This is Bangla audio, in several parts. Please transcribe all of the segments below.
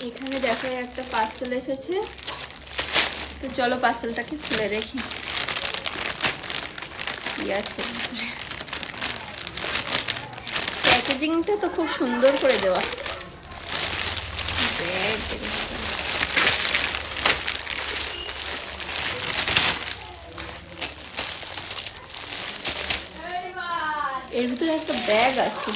এখানে দেখো একটা পার্সেল এসেছে, তো চলো পার্সেলটাকে খুলে দেখি কি আছে। প্যাকেজিংটা তো খুব সুন্দর করে দেওয়া। এর ভিতরে একটা ব্যাগ আছে।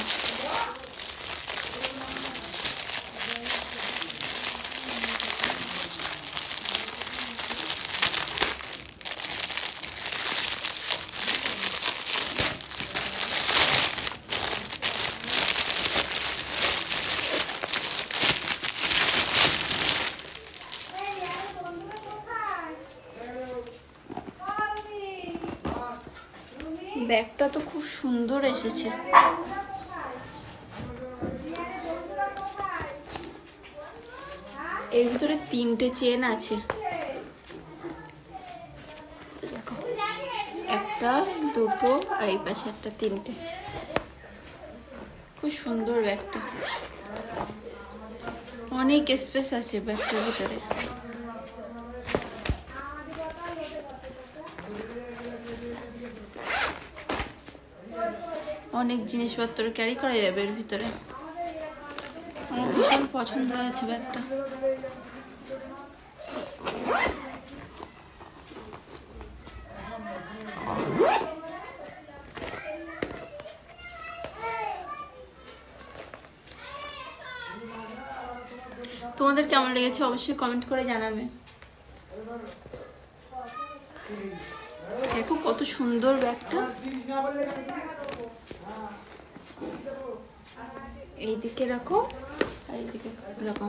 ব্যাগটা তো খুব সুন্দর এসেছে। এর ভিতরে 3টে চেন আছে, দেখো 1টা 2টো আর এই পাশে একটা 3টে। খুব সুন্দর ব্যাগটা, অনেক স্পেস আছে ব্যাগটার ভিতরে। অনেক জিনিসপত্র ক্যারি করা যাবে এর ভিতরে। আমার ভীষণ পছন্দ হয়েছে ব্যাগটা। তোমাদের কেমন লেগেছে অবশ্যই কমেন্ট করে জানাবে। দেখো কত সুন্দর ব্যাগটা। এইদিকে রাখো আর এইদিকে রাখো।